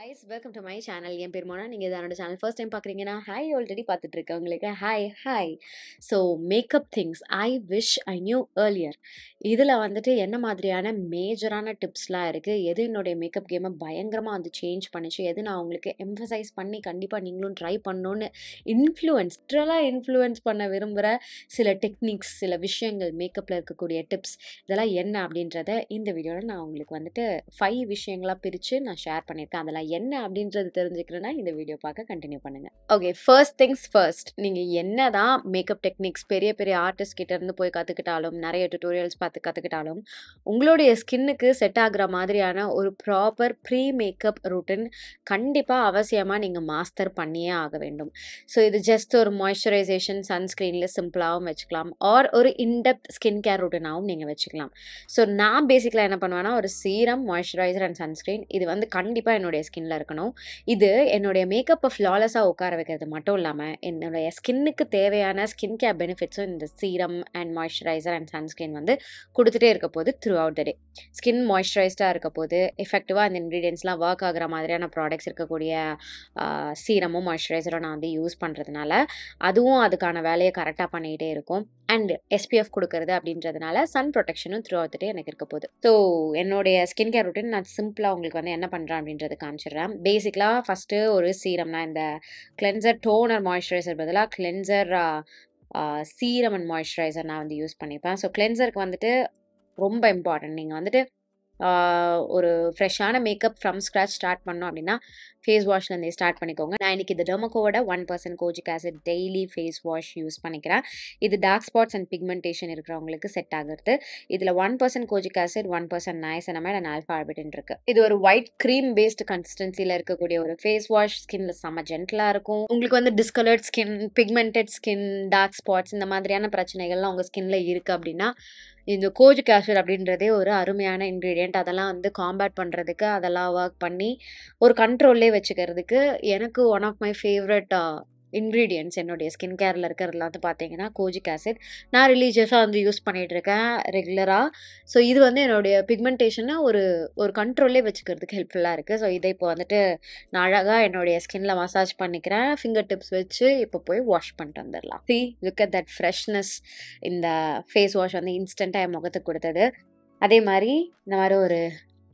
guys, welcome to my channel. என் பேர் மோனா. நீங்க இதனோட சேனல் ஃபர்ஸ்ட் டைம் பார்க்குறீங்கன்னா ஹாய் ஆல்ரெடி பார்த்துட்டு இருக்கவங்களுக்கு hi. So makeup things I wish I knew earlier. இதில் வந்துட்டு என்ன மாதிரியான மேஜரான டிப்ஸ்லாம் இருக்குது, எது என்னுடைய மேக்கப் கேமை பயங்கரமாக வந்து சேஞ்ச் பண்ணிச்சு, எது நான் உங்களுக்கு எம்ஃபசைஸ் பண்ணி கண்டிப்பாக நீங்களும் ட்ரை பண்ணணுன்னு இன்ஃப்ளூயன்ஸ் பண்ண விரும்புகிற சில டெக்னிக்ஸ், சில விஷயங்கள், மேக்கப்பில் இருக்கக்கூடிய டிப்ஸ் இதெல்லாம் என்ன அப்படின்றத இந்த வீடியோவில் நான் உங்களுக்கு வந்துட்டு 5 விஷயங்களாக பிரித்து நான் ஷேர் பண்ணியிருக்கேன். அதெல்லாம் என்ன அப்படின்றது தெரிஞ்சுக்கிறேன்னா இந்த வீடியோ பார்க்க கண்டினியூ பண்ணுங்க. Okay, first things first. நீங்கள் என்னதான் மேக்கப் டெக்னிக்ஸ் பெரிய பெரிய ஆர்டிஸ்ட் கிட்ட இருந்து போய் கற்றுக்கிட்டாலும், நிறைய டுட்டோரியல்ஸ் பார்த்து கற்றுக்கிட்டாலும், உங்களுடைய ஸ்கின்னுக்கு செட் ஆகுற மாதிரியான ஒரு ப்ராப்பர் ப்ரீ மேக்கப் ரூட்டின் கண்டிப்பாக அவசியமாக நீங்கள் மாஸ்டர் பண்ணியே ஆக வேண்டும். ஸோ இது ஜஸ்ட் ஒரு மாய்ஸ்சரைசேஷன் சன்ஸ்க்ரீனில் சிம்பிளாகவும் வச்சுக்கலாம், ஆர் ஒரு இன்டெப்த் ஸ்கின் கேர் ரூட்டினாகவும் நீங்கள் வச்சுக்கலாம். ஸோ நான் பேசிக்கலாக என்ன பண்ணுவேன்னா, ஒரு சீரம், மாய்ஸ்சரைசர் அண்ட் சன்ஸ்க்ரீன் இது வந்து கண்டிப்பாக என்னுடைய ஸ்கின்ல இருக்கணும். இது என்னுடைய மேக்கப்பை ஃப்ளாலெஸ்ஸாக உட்கார வைக்கிறது மட்டும் இல்லாமல் என்னுடைய ஸ்கின்னுக்கு தேவையான ஸ்கின் கேர் பெனிஃபிட்ஸும் இந்த serum and moisturiser and sunscreen வந்து கொடுத்துட்டே இருக்க போது throughout the day. Skin மாய்ஸ்சரைஸ்டாக இருக்க போது எஃபெக்டிவாக அந்த இன்க்ரீடியன்ஸ்லாம் ஒர்க் ஆகிற மாதிரியான ப்ராடக்ட்ஸ் இருக்கக்கூடிய சீரமும் மாய்ஸ்சரைசரும் நான் வந்து யூஸ் பண்ணுறதுனால அதுவும் அதுக்கான வேலையை கரெக்டாக பண்ணிகிட்டே இருக்கும். அண்ட் SPF கொடுக்கறது அப்படின்றதுனால சன் ப்ரொடெக்ஷனும் த்ரூ அவுட் த டே எனக்கு இருக்க போகுது. ஸோ என்னுடைய ஸ்கின் கேர் ரூட்டின் நான் சிம்பிளாக உங்களுக்கு வந்து என்ன பண்ணுறேன் அப்படின்றது காமிச்சிடுறேன். பேசிக்கலாக ஃபஸ்ட்டு ஒரு சீரம்னா இந்த கிளென்சர் டோனர் மாய்ஸ்சரைசர் பதிலாக கிளென்சர் சீரம் அண்ட் மாய்ஸ்சரைசர் நான் வந்து யூஸ் பண்ணிப்பேன். ஸோ கிளென்சருக்கு வந்துட்டு ரொம்ப இம்பார்ட்டன்ட். நீங்கள் வந்துட்டு ஒரு ஃப்ரெஷ்ஷான மேக்கப் ஃப்ரம் ஸ்க்ராச் ஸ்டார்ட் பண்ணோம் அப்படின்னா ஃபேஸ் வாஷ்லேருந்தே ஸ்டார்ட் பண்ணிக்கோங்க. நான் இன்றைக்கி இந்த டெர்மோகோவோட 1% kojic acid daily face wash use பண்ணிக்கிறேன். இது டார்க் ஸ்பாட்ஸ் அண்ட் பிக்மெண்டேஷன் இருக்கிறவங்களுக்கு செட் ஆகுறது. இதில் 1% kojic acid, 1% niacinamide and alpha arbutin இருக்குது. இது ஒரு ஒயிட் க்ரீம் பேஸ்டு கன்சிஸ்டன்சியில் இருக்கக்கூடிய ஒரு ஃபேஸ் வாஷ். ஸ்கின்ல செம்ம ஜென்டலாக இருக்கும். உங்களுக்கு வந்து discoloured skin, pigmented skin, dark spots இந்த மாதிரியான பிரச்சனைகள்லாம் உங்கள் ஸ்கின்ல இருக்குது அப்படின்னா இந்த கோஜிக் ஆசிட் அப்படின்றதே ஒரு அருமையான இன்க்ரீடியன்ட். அதெல்லாம் வந்து காம்பேட் பண்ணுறதுக்கு, அதெல்லாம் ஒர்க் பண்ணி ஒரு கண்ட்ரோல்லே வச்சுக்கிறதுக்கு எனக்கு one of my favourite ingredients என்னுடைய ஸ்கின் கேரில் இருக்கிறதுல வந்து பார்த்தீங்கன்னா கோஜிக் ஆசிட். நான் ரிலீஜியஸாக வந்து யூஸ் பண்ணிகிட்ருக்கேன் ரெகுலராக. ஸோ இது வந்து என்னுடைய பிக்மெண்டேஷனை ஒரு கண்ட்ரோல்லே வச்சுக்கிறதுக்கு ஹெல்ப்ஃபுல்லாக இருக்குது. ஸோ இதை இப்போ வந்துட்டு நான் அழகாக என்னுடைய ஸ்கின்ல மசாஜ் பண்ணிக்கிறேன். ஃபிங்கர் டிப்ஸ் வச்சு இப்போ போய் வாஷ் பண்ணிட்டு வந்துடலாம். C look at that freshness. இந்த ஃபேஸ் வாஷ் வந்து இன்ஸ்டண்ட்டாக என் முகத்துக்கு கொடுத்தது. அதே மாதிரி இந்த மாதிரி ஒரு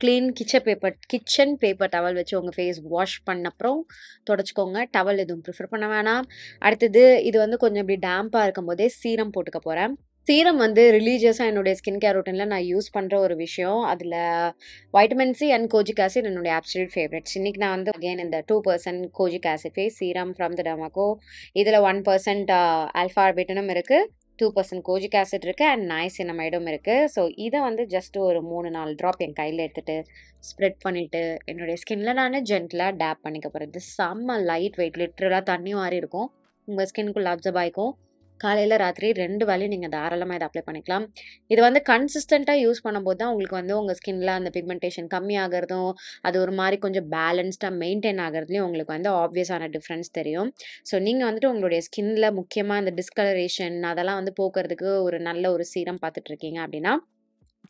க்ளீன் கிச்சன் பேப்பர் டவல் வச்சு உங்கள் ஃபேஸ் வாஷ் பண்ண அப்புறம் தொடச்சிக்கோங்க. டவல் எதுவும் ப்ரிஃபர் பண்ண வேணாம். அடுத்தது இது வந்து கொஞ்சம் இப்படி டேம்பாக இருக்கும் போதே சீரம் போட்டுக்க போகிறேன். சீரம் வந்து ரிலீஜியஸாக என்னுடைய ஸ்கின் கேர் ரூட்டினில் நான் யூஸ் பண்ணுற ஒரு விஷயம். அதில் vitamin C and kojic acid என்னுடைய அப்சல்யூட் ஃபேவரட்ஸ். இன்றைக்கி நான் வந்து அகெயின் இந்த 2% kojic acid face serum from the Derma Co. இதில் 1% ஆல்ஃபா ஆர்பிட்டினும் இருக்குது, 2% கோஜிக் ஆசிட் இருக்குது அண்ட் நைசினமைடும் இருக்குது. ஸோ இதை வந்து ஜஸ்ட் ஒரு 3-4 ட்ராப் என் கையில் எடுத்துகிட்டு ஸ்ப்ரெட் பண்ணிவிட்டு என்னுடைய ஸ்கின்ல நான் ஜென்டலாக டேப் பண்ணிக்க போகிறேன். இது செம்ம லைட் வெயிட், லிட்ரலாக தண்ணி மாதிரி இருக்கும். உங்கள் ஸ்கின்குள்ளே அப்சர்வ் ஆகிக்கும். காலையில் ராத்திரி 2 வேளையும் நீங்கள் தாராளமாக இதை அப்ளை பண்ணிக்கலாம். இது வந்து கன்சிஸ்டண்ட்டாக யூஸ் பண்ணும்போது தான் உங்களுக்கு வந்து உங்கள் ஸ்கின்ல அந்த பிக்மெண்டேஷன் கம்மியாகிறதும், அது ஒரு மாதிரி கொஞ்சம் பேலன்ஸ்டாக மெயின்டைன் ஆகிறதுலையும் உங்களுக்கு வந்து ஆப்வியஸான டிஃப்ரென்ஸ் தெரியும். ஸோ நீங்கள் வந்துட்டு உங்களுடைய ஸ்கின்ல முக்கியமாக இந்த டிஸ்கலரேஷன் அதெல்லாம் வந்து போக்குறதுக்கு ஒரு நல்ல ஒரு சீரம் பார்த்துட்ருக்கீங்க அப்படின்னா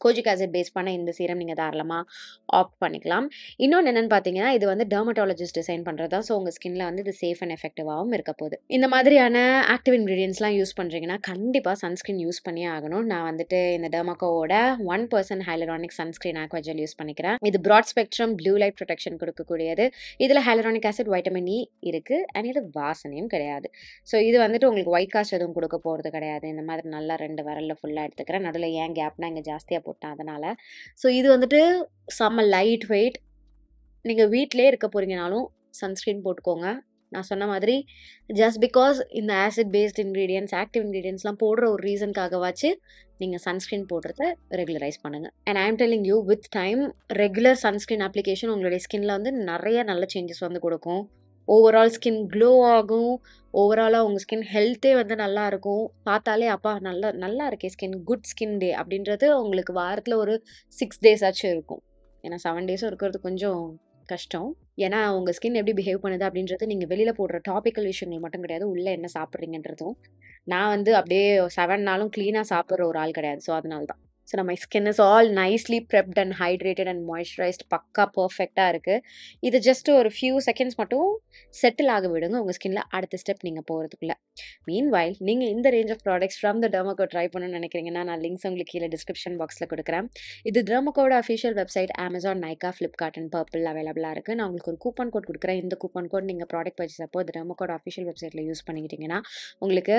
கோஜிக் ஆசிட் பேஸ் பண்ண இந்த சீரம் நீங்கள் தாராளமாக ஆப்ட் பண்ணிக்கலாம். இன்னொன்று என்னென்னு பார்த்தீங்கன்னா, இது வந்து டெர்மட்டாலஜிஸ்ட் டிசைன் பண்ணுறது தான். ஸோ உங்கள் ஸ்கின்ல வந்து இது சேஃப் அண்ட் எஃபெக்டிவாகவும் இருக்க போகுது. இந்த மாதிரியான ஆக்டிவ் இன்க்ரீடியன்ஸ்லாம் யூஸ் பண்ணுறீங்கன்னா கண்டிப்பாக சன்ஸ்க்ரீன் யூஸ் பண்ணியே ஆகணும். நான் வந்துட்டு இந்த டெர்மாகோவோட 1% hyaluronic sunscreen aqua gel use பண்ணிக்கிறேன். இது broad spectrum blue light protection கொடுக்கக்கூடியது. இதில் ஹைலரானிக் ஆசிட், வைட்டமின் இ இருக்குது அண்ட் இது வாசனையும் கிடையாது. ஸோ இது வந்துட்டு உங்களுக்கு ஒயிட் காஸ்ட் எதுவும் கொடுக்க போகிறது கிடையாது. இந்த மாதிரி நல்லா 2 விரலில் ஃபுல்லாக எடுத்துக்கிறேன். நடுவில் ஏன் கேப்னா இங்கே ஜாஸ்தியாக போட்டேன் அதனால். ஸோ இது வந்துட்டு செம்ம லைட் வெயிட். நீங்கள் வீட்டிலே இருக்க போகிறீங்கனாலும் சன்ஸ்க்ரீன் போட்டுக்கோங்க. நான் சொன்ன மாதிரி ஜஸ்ட் பிகாஸ் இந்த ஆசிட் பேஸ்ட் இன்க்ரீடியன்ட்ஸ், ஆக்டிவ் இன்க்ரீடியன்ட்ஸ்லாம் போடுற ஒரு ரீசனுக்காகவாச்சு நீங்கள் சன்ஸ்க்ரீன் போடுறத ரெகுலரைஸ் பண்ணுங்கள். And I am telling you, with time regular sunscreen application உங்களுடைய ஸ்கின்ல வந்து நிறைய நல்ல சேஞ்சஸ் வந்து கொடுக்கும். ஓவரால் ஸ்கின் க்ளோ ஆகும். ஓவராலாக உங்கள் ஸ்கின் ஹெல்த்தே வந்து நல்லா இருக்கும். பார்த்தாலே அப்பா நல்லா இருக்கே ஸ்கின், குட் ஸ்கின் டே அப்படின்றது உங்களுக்கு வாரத்தில் ஒரு 6 டேஸ் ஆச்சும் இருக்கும். ஏன்னா 7 டேஸும் இருக்கிறது கொஞ்சம் கஷ்டம். ஏன்னா உங்கள் ஸ்கின் எப்படி பிஹேவ் பண்ணுது அப்படின்றது நீங்கள் வெளியில் போடுற டாபிக்கல் விஷயங்கள் மட்டும் கிடையாது, உள்ளே என்ன சாப்பிட்றீங்கன்றதும். நான் வந்து அப்படியே 7 நாளும் க்ளீனாக சாப்பிட்ற ஒரு ஆள் கிடையாது. ஸோ அதனால தான். So my skin is all nicely prepped and hydrated and moisturised பக்கா பர்ஃபெக்டாக இருக்குது. இது ஜஸ்ட் ஒரு ஃபியூ செகண்ட்ஸ் மட்டும் செட்டில் ஆக விடுங்க உங்கள் ஸ்கின்ல அடுத்த ஸ்டெப் நீங்கள் போகிறதுக்குள்ள. மீன்வைல் நீங்கள் இந்த range of products from the Derma Co try பண்ணணும்னு நினைக்கிறீங்கன்னா நான் லிங்க்ஸ் உங்களுக்கு கீழே டிஸ்கிரிப்ஷன் பாக்ஸில் கொடுக்குறேன். இது டெர்மோகோட official website Amazon, Nykaa, Flipkart and Purplle அவைலபிளாக இருக்குது. நான் உங்களுக்கு ஒரு கூப்பன் கோட் கொடுக்குறேன். இந்த கூப்பன் கோட் நீங்கள் ப்ராடக்ட் பர்ச்சேஸ் அப்போ இது டெர்மோகோட அஃபிஷியல் வெப்சைட்டில் யூஸ் பண்ணிக்கிட்டீங்கன்னா உங்களுக்கு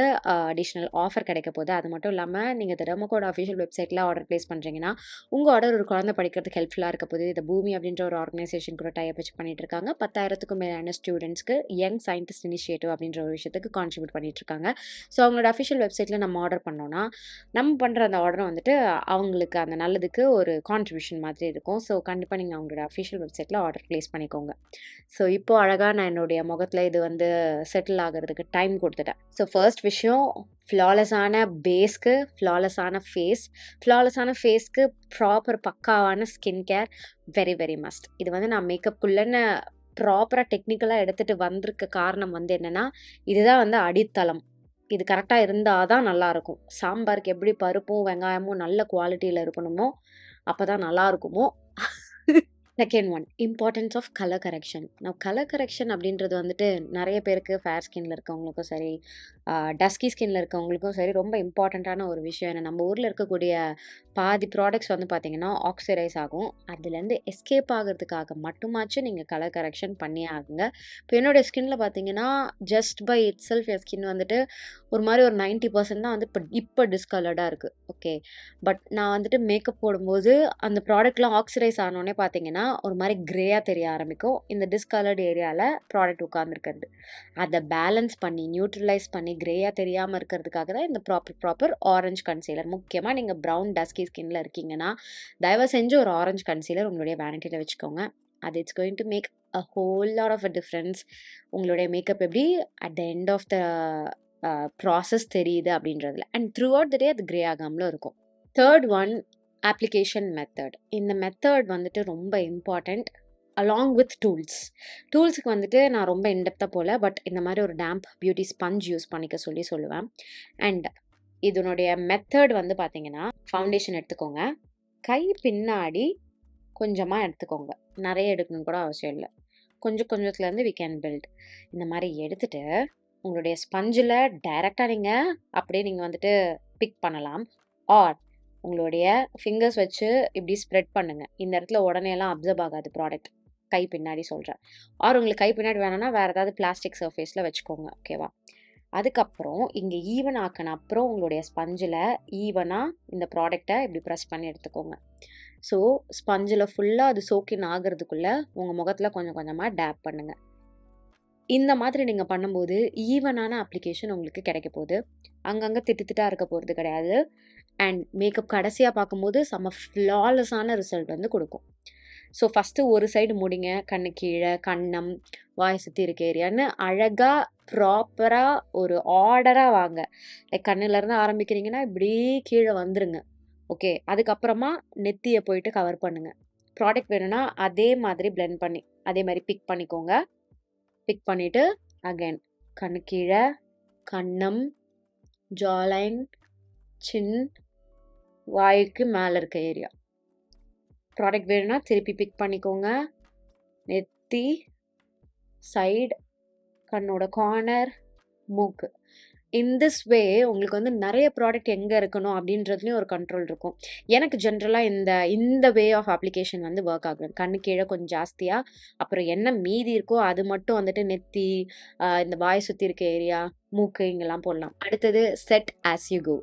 அடிஷ்னல் ஆஃபர் கிடைக்க போகுது. அது மட்டும் இல்லாமல் நீங்கள் இந்த டெர்மோகோட அஃபிஷியல் வெப்சைட்டில் ஆர்டர் ப்ளேஸ் பண்ணுறீங்கன்னா உங்கள் ஆர்டர் ஒரு குழந்தை படிக்கிறதுக்கு ஹெல்ப்ஃபுல்லாக இருக்க போது. இந்த பூமி அப்படின்ற ஒரு ஆர்கனைசேஷன் கூட டைப் வச்சு பண்ணிட்டு இருக்காங்க. 10,000க்கும் மேலான ஸ்டூடெண்ட்ஸ்க்கு யங் சயின்டிஸ்ட் இனிஷியேட்டிவ் அப்படின்ற ஒரு விஷயத்துக்கு கான்ட்ரிபியூட் பண்ணிட்டு இருக்காங்க. ஸோ அவங்களோட அஃபிஷியல் வெப்சைட்டில் நம்ம ஆர்டர் பண்ணோன்னா நம்ம பண்ணுற அந்த ஆர்டர் வந்துட்டு அவங்களுக்கு அந்த நல்லதுக்கு ஒரு கான்ட்ரிபியூஷன் மாதிரி இருக்கும். ஸோ கண்டிப்பாக நீங்கள் அவங்களோட அஃபிஷியல் வெப்சைட்டில் ஆர்டர் ப்ளேஸ் பண்ணிக்கோங்க. ஸோ இப்போது அழகாக நான் என்னுடைய முகத்தில் இது வந்து செட்டில் ஆகிறதுக்கு டைம் கொடுத்துட்டேன். ஸோ ஃபர்ஸ்ட் விஷயம், ஃப்ளாலெஸ்ஸான பேஸ்க்கு ஃப்ளாலெஸ்ஸான ஃபேஸ்க்கு ப்ராப்பர் பக்காவான skin care very very must. இது வந்து நான் மேக்கப்புக்குள்ளன்னு ப்ராப்பராக டெக்னிக்கலாக எடுத்துகிட்டு வந்திருக்க காரணம் வந்து என்னென்னா இதுதான் வந்து அடித்தளம். இது கரெக்டாக இருந்தால் தான் நல்லாயிருக்கும். சாம்பாருக்கு எப்படி பருப்பும் வெங்காயமும் நல்ல குவாலிட்டியில் இருக்கணுமோ அப்போ தான் நல்லா இருக்குமோ. Second one, importance of colour correction. நான் கலர் கரெக்ஷன் அப்படின்றது வந்துட்டு நிறைய பேருக்கு ஃபேர் ஸ்கின்ல இருக்கவங்களுக்கும் சரி, டஸ்கி ஸ்கின்ல இருக்கவங்களுக்கும் சரி ரொம்ப இம்பார்ட்டண்ட்டான ஒரு விஷயம். ஏன்னா நம்ம ஊரில் இருக்கக்கூடிய பாதி ப்ராடக்ட்ஸ் வந்து பார்த்திங்கன்னா ஆக்சிடைஸ் ஆகும். அதுலேருந்து எஸ்கேப் ஆகிறதுக்காக மட்டுமாச்சும் நீங்கள் கலர் கரெக்ஷன் பண்ணியே ஆகுங்க. இப்போ என்னுடைய ஸ்கின்ல பார்த்தீங்கன்னா ஜஸ்ட் பை இட் செல்ஃப் என் ஸ்கின் வந்துட்டு ஒரு மாதிரி ஒரு 90% தான் வந்து இப்போ டிஸ்கலர்டாக இருக்குது. ஓகே, பட் நான் வந்துட்டு மேக்கப் போடும்போது அந்த ப்ராடக்ட்லாம் ஆக்சிடைஸ் ஆனோடனே பார்த்தீங்கன்னா ஒரு மாதிரி கிரேயாக தெரிய ஆரம்பிக்கும். இந்த டிஸ்கலர்டு ஏரியாவில் ப்ராடக்ட் உட்காந்துருக்கிறது அதை பேலன்ஸ் பண்ணி நியூட்ரலைஸ் பண்ணி கிரேயாக தெரியாமல் இருக்கிறதுக்காக தான் இந்த ப்ராப்பர் ஆரஞ்சு கன்சீலர். முக்கியமாக நீங்கள் ப்ரௌன் டஸ்கி ஸ்கின்ல இருக்கீங்கன்னா தயவு செஞ்சு ஒரு ஆரஞ்சு கன்சீலர் உங்களுடைய வேனிட்டியில் வச்சுக்கோங்க. அது it's going to make a whole lot of a difference. உங்களுடைய மேக்கப் எப்படி at the end of the process தெரியுது அப்படின்றதுல, and throughout the day அது கிரே ஆகாமலும் இருக்கும். Third one, application method. இந்த மெத்தட் வந்துட்டு ரொம்ப இம்பார்ட்டண்ட் அலாங் வித் டூல்ஸுக்கு வந்துட்டு நான் ரொம்ப இன்டெப்த்தாக போகல, பட் இந்த மாதிரி ஒரு டேம்ப் பியூட்டி ஸ்பஞ்ச் யூஸ் பண்ணிக்க சொல்லுவேன். அண்ட் இதனுடைய மெத்தட் வந்து பார்த்தீங்கன்னா ஃபவுண்டேஷன் எடுத்துக்கோங்க, கை பின்னாடி கொஞ்சமாக எடுத்துக்கோங்க, நிறைய எடுக்கணும்னு கூட அவசியம் இல்லை, கொஞ்சத்துலேருந்து வி கேன் பில்ட். இந்த மாதிரி எடுத்துகிட்டு உங்களுடைய ஸ்பஞ்சில் டைரெக்டாக நீங்கள் வந்துட்டு பிக் பண்ணலாம். ஆர் உங்களுடைய ஃபிங்கர்ஸ் வச்சு இப்படி ஸ்ப்ரெட் பண்ணுங்கள். இந்த இடத்துல உடனேலாம் அப்சர்வ் ஆகாது ப்ராடக்ட், கை பின்னாடி சொல்கிறேன். ஆர் உங்களுக்கு கை பின்னாடி வேணும்னா வேறு ஏதாவது பிளாஸ்டிக் சர்ஃபேஸில் வச்சுக்கோங்க. ஓகேவா? அதுக்கப்புறம் இங்கே ஈவன் ஆக்கின அப்புறம் உங்களுடைய ஸ்பஞ்சில் ஈவனாக இந்த ப்ராடக்டை இப்படி ப்ரெஸ் பண்ணி எடுத்துக்கோங்க. ஸோ ஸ்பஞ்சில் ஃபுல்லாக அது சோக்கின் ஆகிறதுக்குள்ளே உங்கள் முகத்தில் கொஞ்சம் கொஞ்சமாக டேப் பண்ணுங்கள். இந்த மாதிரி நீங்கள் பண்ணும்போது ஈவனான அப்ளிகேஷன் உங்களுக்கு கிடைக்க போகுது. அங்கங்கே திட்டாக இருக்க போகிறது கிடையாது. அண்ட் மேக்கப் கடைசியாக பார்க்கும்போது செம்ம ஃப்ளாலெஸ்ஸான ரிசல்ட் வந்து கொடுக்கும். ஸோ ஃபஸ்ட்டு ஒரு சைடு முடிங்க, கண்ணு கீழே, கன்னம், வாய் சுற்றி இருக்க ஏரியான்னு அழகாக ப்ராப்பராக ஒரு ஆர்டராக வாங்க. லைக் கண்ணுலேருந்து ஆரம்பிக்கிறீங்கன்னா இப்படி கீழே வந்துருங்க. ஓகே, அதுக்கப்புறமா நெத்தியை போயிட்டு கவர் பண்ணுங்கள். ப்ராடக்ட் வேணும்னா அதே மாதிரி பிளெண்ட் பண்ணி அதே மாதிரி பிக் பண்ணிக்கோங்க. பிக் பண்ணிவிட்டு அகைன் கண்ணு கீழே, கன்னம், ஜாலைன், சின், வாய்க்கு மேலே இருக்க ஏரியா. ப்ராடக்ட் வேணும்னா திருப்பி பிக் பண்ணிக்கோங்க. நெத்தி, சைடு, கண்ணோட கார்னர், மூக்கு. இன் திஸ் வே உங்களுக்கு வந்து நிறைய ப்ராடக்ட் எங்கே இருக்கணும் அப்படின்றதுலேயும் ஒரு கண்ட்ரோல் இருக்கும். எனக்கு ஜென்ரலாக இந்த வே ஆஃப் அப்ளிகேஷன் வந்து ஒர்க் ஆகும். கண்ணு கீழே கொஞ்சம் ஜாஸ்தியாக, அப்புறம் என்ன மீதி இருக்கோ அது மட்டும் வந்துட்டு நெத்தி, இந்த வாய் சுற்றி இருக்க ஏரியா, மூக்கு இங்கெல்லாம் போடலாம். அடுத்தது செட் ஆஸ் யூ கோ.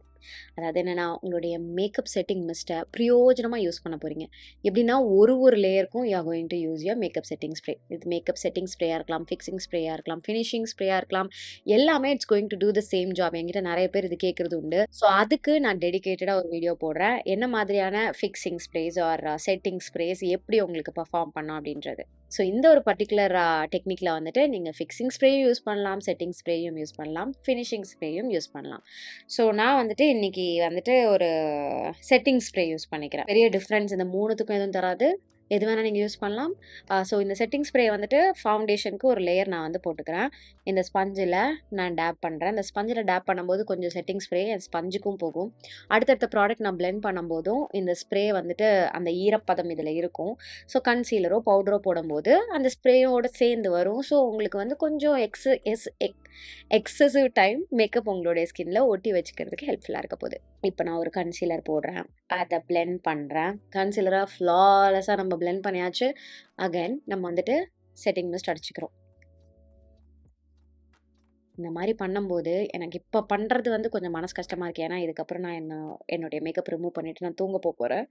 அதாவது என்னென்னா உங்களுடைய மேக்கப் செட்டிங் மிஸ்ட்டை பிரயோஜனமாக யூஸ் பண்ண போகிறீங்க. எப்படின்னா ஒரு லேயருக்கும் you are going to use your makeup setting spray. இது மேக்கப் செட்டிங் ஸ்ப்ரேயாக இருக்கலாம், ஃபிக்ஸிங் ஸ்ப்ரேயாக இருக்கலாம், ஃபினிஷிங் ஸ்ப்ரேயாக இருக்கலாம், எல்லாமே it's going to do the same job. என்கிட்ட நிறைய பேர் இது கேட்குறது உண்டு. ஸோ அதுக்கு நான் டெடிகேட்டடாக ஒரு வீடியோ போடுறேன், என்ன மாதிரியான fixing spreads are setting spreads எப்படி உங்களுக்கு பர்ஃபார்ம் பண்ணோம் அப்படின்றது. ஸோ இந்த ஒரு பர்டிகுலர் டெக்னிக்கில் வந்துட்டு நீங்கள் ஃபிக்ஸிங் ஸ்ப்ரேயும் யூஸ் பண்ணலாம், செட்டிங் ஸ்ப்ரேயும் யூஸ் பண்ணலாம், ஃபினிஷிங் ஸ்ப்ரேயும் யூஸ் பண்ணலாம். ஸோ நான் வந்துட்டு இன்றைக்கி வந்துட்டு ஒரு செட்டிங் ஸ்ப்ரே யூஸ் பண்ணிக்கிறேன். பெரிய டிஃப்ரென்ஸ் இந்த மூணுத்துக்கும் எதுவும் தராது. எது வேணால் நீங்கள் யூஸ் பண்ணலாம். ஸோ இந்த செட்டிங் ஸ்ப்ரே வந்துட்டு ஃபவுண்டேஷனுக்கு ஒரு லேயர் நான் வந்து போட்டுக்கிறேன். இந்த ஸ்பஞ்சில் நான் டேப் பண்ணுறேன். இந்த ஸ்பஞ்சில் டேப் பண்ணும்போது கொஞ்சம் செட்டிங் ஸ்ப்ரே என் ஸ்பஞ்சுக்கும் போகும். அடுத்தடுத்த ப்ராடக்ட் நான் பிளெண்ட் பண்ணும்போதும் இந்த ஸ்ப்ரே வந்துட்டு அந்த ஈரப்பதம் இதில் இருக்கும். ஸோ கன்சீலரோ பவுடரோ போடும்போது அந்த ஸ்ப்ரேயோடு சேர்ந்து வரும். ஸோ உங்களுக்கு வந்து கொஞ்சம் எக்ஸசிவ் டைம் மேக்கப் உங்களுடைய ஸ்கின்ல ஒட்டி வச்சுக்கிறதுக்கு ஹெல்ப்ஃபுல்லாக இருக்க போகுது. இப்போ நான் ஒரு கன்சீலர் போடுறேன், அதை பிளெண்ட் பண்ணுறேன். கன்சீலராக ஃப்ளாலெஸ்ஸாக நம்ம பிளெண்ட் பண்ணியாச்சு. அகைன் நம்ம வந்துட்டு செட்டிங் மிஸ்ட் அடிச்சுக்கிறோம். இந்த மாதிரி பண்ணும்போது எனக்கு இப்போ பண்ணுறது வந்து கொஞ்சம் மனசு கஷ்டமாக இருக்குது. ஏன்னா இதுக்கப்புறம் நான் என்னுடைய மேக்கப் ரிமூவ் பண்ணிவிட்டு நான் தூங்க போகிறேன்.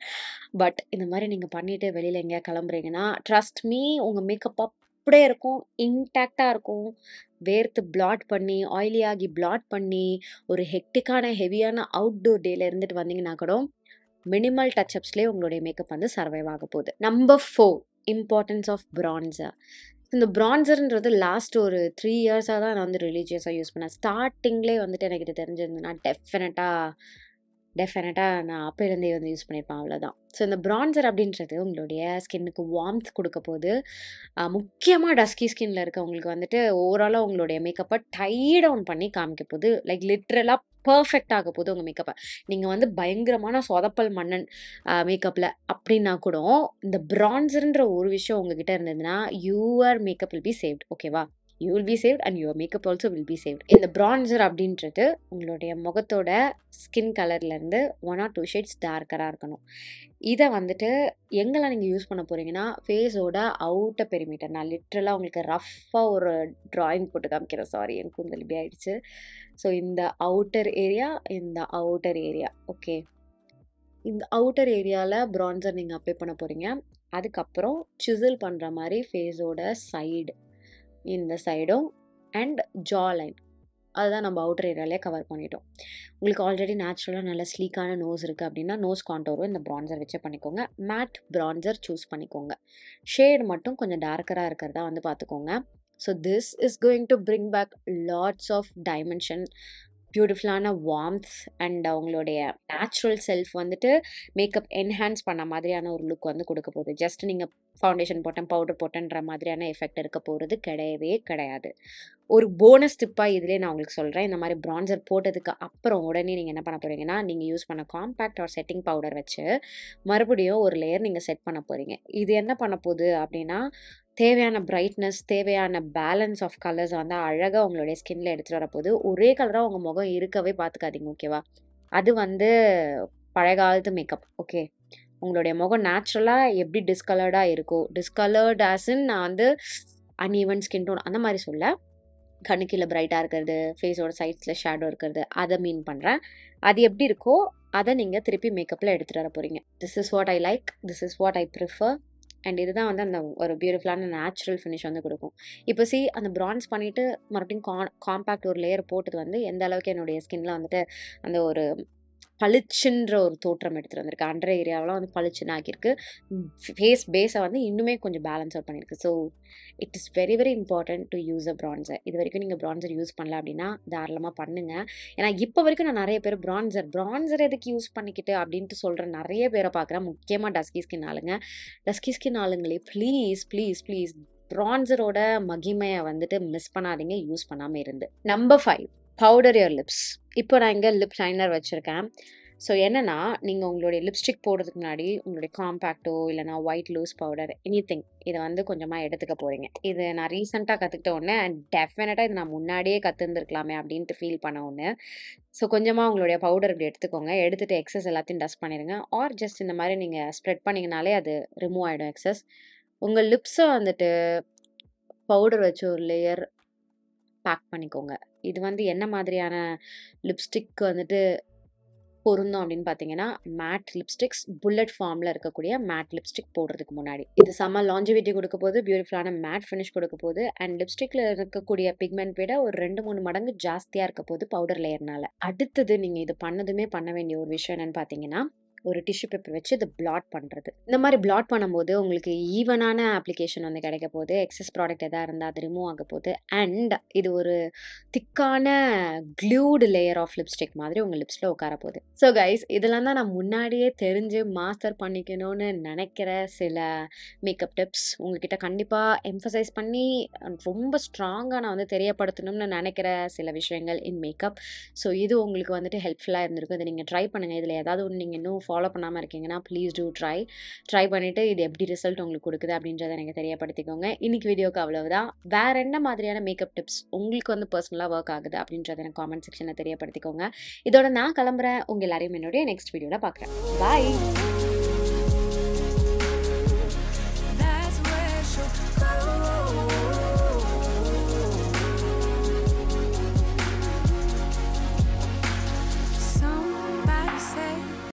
பட் இந்த மாதிரி நீங்கள் பண்ணிவிட்டு வெளியில் எங்கேயா கிளம்புறீங்கன்னா ட்ரஸ்ட் மீ, உங்கள் மேக்கப் அப்படியே இருக்கும், இன்டாக்டாக இருக்கும். வேர்த்து பிளாட் பண்ணி ஆயிலியாகி பிளாட் பண்ணி ஒரு ஹெக்டிக்கான ஹெவியான அவுட்டோர் டேல இருந்துட்டு வந்தீங்கன்னா கூட மினிமல் டச்சப்ஸ்லேயே உங்களுடைய மேக்கப் வந்து சர்வைவ் ஆக போகுது. Number 4, importance of bronzer. இந்த பிரான்சர்ன்றது லாஸ்ட் ஒரு 3 இயர்ஸாக தான் நான் வந்து ரிலீஜியஸாக யூஸ் பண்ணேன். ஸ்டார்டிங்லேயே வந்துட்டு எனக்கு இது தெரிஞ்சிருந்ததுன்னா டெஃபினட்டாக நான் அப்போலேருந்தே வந்து யூஸ் பண்ணியிருப்பேன், அவ்வளோதான். ஸோ இந்த பிரான்சர் அப்படின்றது உங்களுடைய ஸ்கின்னுக்கு வார்ம்த் கொடுக்க போது, முக்கியமாக டஸ்கி ஸ்கின்ல இருக்கவங்களுக்கு வந்துட்டு ஓவராலாக உங்களுடைய மேக்கப்பை டை டவுன் பண்ணி காமிக்க போகுது. லைக் லிட்ரலாக பர்ஃபெக்ட் ஆக போகுது உங்கள் மேக்கப்பை. நீங்கள் வந்து பயங்கரமான சொதப்பல் மன்னன் மேக்கப்பில் அப்படின்னா கூட இந்த பிரான்சர்ன்ற ஒரு விஷயம் உங்ககிட்ட இருந்ததுன்னா your makeup will be saved. ஓகேவா? You will be saved and your makeup also will be saved. இந்த பிரான்சர் அப்படின்றது உங்களுடைய முகத்தோட ஸ்கின் கலர்லேருந்து 1 or 2 ஷேட்ஸ் டார்க்கராக இருக்கணும். இதை வந்துட்டு எங்கெல்லாம் நீங்கள் யூஸ் பண்ண போகிறீங்கன்னா ஃபேஸோட அவுட்டர் பெரிமீட்டர். நான் லிட்ரலாக உங்களுக்கு ரஃப்பாக ஒரு ட்ராயிங் போட்டு காமிக்கிறேன். சாரி, என் கூந்தல் இப்படி ஆயிடுச்சு. ஸோ இந்த அவுட்டர் ஏரியா ஓகே, இந்த அவுட்டர் ஏரியாவில் பிரான்சர் நீங்கள் அப்ளை பண்ண போகிறீங்க. அதுக்கப்புறம் சிசில் பண்ணுற மாதிரி ஃபேஸோட சைடு, இந்த சைடும் அண்ட் ஜா லைன், அதுதான் நம்ம அவுட்டர் ஏரியாலே கவர் பண்ணிட்டோம். உங்களுக்கு ஆல்ரெடி நேச்சுரலாக நல்ல ஸ்லீக்கான நோஸ் இருக்குது அப்படின்னா நோஸ் கான்டோரும் இந்த பிரான்சர் வச்சு பண்ணிக்கோங்க. மேட் பிரான்சர் சூஸ் பண்ணிக்கோங்க. ஷேட் மட்டும் கொஞ்சம் டார்க்கராக இருக்கிறதா வந்து பார்த்துக்கோங்க. So this is going to bring back lots of dimension, பியூட்டிஃபுல்லான வார்ம்த் அண்ட் அவங்களுடைய நேச்சுரல் செல்ஃப் வந்துட்டு மேக்கப் என்ஹான்ஸ் பண்ண மாதிரியான ஒரு லுக் வந்து கொடுக்க போகுது. ஜஸ்ட் நீங்கள் ஃபவுண்டேஷன் போட்டேன் பவுடர் போட்டேன்ற மாதிரியான எஃபெக்ட் இருக்க போகிறது கிடையவே கிடையாது. ஒரு போனஸ் டிப்பாக இதிலே நான் உங்களுக்கு சொல்கிறேன். இந்த மாதிரி பிரான்சர் போட்டதுக்கு அப்புறம் உடனே நீங்கள் என்ன பண்ண போகிறீங்கன்னா, நீங்கள் யூஸ் பண்ண காம்பேக்ட் ஆர் செட்டிங் பவுடர் வச்சு மறுபடியும் ஒரு லேயர் நீங்கள் செட் பண்ண போகிறீங்க. இது என்ன பண்ண போகுது அப்படின்னா, தேவையான பிரைட்னஸ், தேவையான பேலன்ஸ் ஆஃப் கலர்ஸ் வந்து அழகாக உங்களுடைய ஸ்கின்ல எடுத்துகிட்டு வரப்போகுது. ஒரே கலராக உங்கள் முகம் இருக்கவே பார்த்துக்காதீங்க. ஓகேவா? அது வந்து பழைய காலத்து மேக்கப். ஓகே, உங்களுடைய முகம் நேச்சுரலாக எப்படி டிஸ்கலர்டாக இருக்கோ, டிஸ்கலர்ட் ஆஸ்ன்னு நான் வந்து அன்ஈவன் ஸ்கின் டோன் அந்த மாதிரி சொல்ல, கண்ணு கீழே பிரைட்டாக இருக்கிறது, ஃபேஸோட சைட்ஸில் ஷேடோ இருக்கிறது, அதை மீன் பண்ணுறேன். அது எப்படி இருக்கோ அதை நீங்கள் திருப்பி மேக்கப்பில் எடுத்துகிட்டு வர போகிறீங்க. This is what I like, this is what I prefer. And இதுதான் வந்து அந்த ஒரு பியூட்டிஃபுல்லான நேச்சுரல் ஃபினிஷ் வந்து கொடுக்கும். இப்போ அந்த பிரான்ஸ் பண்ணிவிட்டு மறுபடியும் காம்பேக்ட் ஒரு லேயர் போட்டது வந்து எந்த அளவுக்கு என்னுடைய ஸ்கின்ல வந்துட்டு அந்த ஒரு பளிச்சுன்ற ஒரு தோற்றம் எடுத்துகிட்டு வந்திருக்கு. அண்டர் ஏரியாவெலாம் வந்து பளிச்சுன்னு ஆக்கியிருக்கு. ஃபேஸ் பேஸை வந்து இன்னுமே கொஞ்சம் பேலன்ஸ் அவுட் பண்ணியிருக்கு. So it is very very important to use a bronzer. இது வரைக்கும் நீங்கள் பிரான்சர் யூஸ் பண்ணல அப்படின்னா தாராளமாக பண்ணுங்கள். ஏன்னா இப்போ வரைக்கும் நான் நிறைய பேர் பிரான்சர் எதுக்கு யூஸ் பண்ணிக்கிட்டு அப்படின்ட்டு சொல்கிற நிறைய பேரை பார்க்குறேன். முக்கியமாக டஸ்கி ஸ்கின் ஆளுங்களே ப்ளீஸ் பிரான்சரோட மகிமையை வந்துட்டு மிஸ் பண்ணாதீங்க, யூஸ் பண்ணாமல் இருந்து. Number 5, powder your lips. இப்போ நான் இங்கே லிப் லைனர் வச்சுருக்கேன். ஸோ என்னென்னா, நீங்கள் உங்களுடைய லிப்ஸ்டிக் போடுறதுக்கு முன்னாடி உங்களுடைய காம்பேக்டோ இல்லைனா ஒயிட் லூஸ் பவுடர் எனிதிங் இதை வந்து கொஞ்சமாக எடுத்துக்க போகிறீங்க. இது நான் ரீசெண்டாக கற்றுக்கிட்ட ஒன்று அண்ட் டெஃபினட்டாக இது நான் முன்னாடியே கற்றுந்துருக்கலாமே அப்படின்ட்டு ஃபீல் பண்ண ஒன்று. ஸோ கொஞ்சமாக உங்களுடைய பவுடர் இப்படி எடுத்துக்கோங்க. எடுத்துகிட்டு எக்ஸஸ் எல்லாத்தையும் டஸ்ட் பண்ணிடுங்க. ஆர் ஜஸ்ட் இந்த மாதிரி நீங்கள் ஸ்ப்ரெட் பண்ணிங்கனாலே அது ரிமூவ் ஆகிடும் எக்ஸஸ். உங்கள் லிப்ஸை வந்துட்டு பவுடர் வச்சு ஒரு லேயர் பேக் பண்ணிக்கோங்க. இது வந்து என்ன மாதிரியான லிப்ஸ்டிக் வந்துட்டு பொருந்தும் அப்படின்னு பார்த்தீங்கன்னா, மேட் லிப்ஸ்டிக்ஸ், புல்லட் ஃபார்மில் இருக்கக்கூடிய மேட் லிப்ஸ்டிக் போடுறதுக்கு முன்னாடி. இது செம்ம லாஞ்சிவிட்டி கொடுக்க போது, பியூட்டிஃபுல்லான மேட் ஃபினிஷ் கொடுக்க போது அண்ட் லிப்ஸ்டிக்கில் இருக்கக்கூடிய பிக்மெண்ட் விட ஒரு 2-3 மடங்கு ஜாஸ்தியாக இருக்க போது பவுடர் லேயர்னால. அடுத்தது நீங்கள் இது பண்ணதுமே பண்ண வேண்டிய ஒரு விஷயம் என்னன்னு பார்த்தீங்கன்னா, ஒரு டிஷ்யூ பேப்பர் வச்சு இதை பிளாட் பண்ணுறது. இந்த மாதிரி பிளாட் பண்ணும்போது உங்களுக்கு ஈவனான அப்ளிகேஷன் வந்து கிடைக்க போகுது. எக்ஸஸ் ப்ராடக்ட் எதாக இருந்தால் அது ரிமூவ் ஆக போகுது. அண்ட் இது ஒரு திக்கான க்ளூடு லேயர் ஆஃப் லிப்ஸ்டிக் மாதிரி உங்கள் லிப்ஸில் உட்கார போகுது. ஸோ கைஸ், இதெல்லாம் தான் நான் முன்னாடியே தெரிஞ்சு மாஸ்டர் பண்ணிக்கணும்னு நினைக்கிற சில மேக்கப் டிப்ஸ். உங்ககிட்ட கண்டிப்பாக எம்ஃபசைஸ் பண்ணி ரொம்ப ஸ்ட்ராங்காக நான் வந்து தெரியப்படுத்தணும்னு நினைக்கிற சில விஷயங்கள் இன் மேக்கப். ஸோ இது உங்களுக்கு வந்துட்டு ஹெல்ப்ஃபுல்லாக இருந்திருக்கும். இதை நீங்கள் ட்ரை பண்ணுங்கள். இதில் ஏதாவது ஒன்று நீங்கள் இன்னும் ஃபாலோ பண்ணாமல் இருக்கீங்கன்னா ப்ளீஸ் டூ ட்ரை பண்ணிவிட்டு இது எப்படி ரிசல்ட் உங்களுக்கு கொடுக்குது அப்படின்றத எனக்கு தெரியப்படுத்திக்கோங்க. இன்னைக்கு வீடியோக்கு அவ்வளவுதான். வேற என்ன மாதிரியான மேக்கப் டிப்ஸ் உங்களுக்கு வந்து பர்சனலாக ஒர்க் ஆகுது அப்படின்றத எனக்கு காமெண்ட் செக்ஷனில் தெரியப்படுத்திக்கோங்க. இதோட நான் கிளம்புறேன். உங்கள் எல்லாரையும் என்னுடைய நெக்ஸ்ட் வீடியோவில் பார்க்குறேன். பாய்.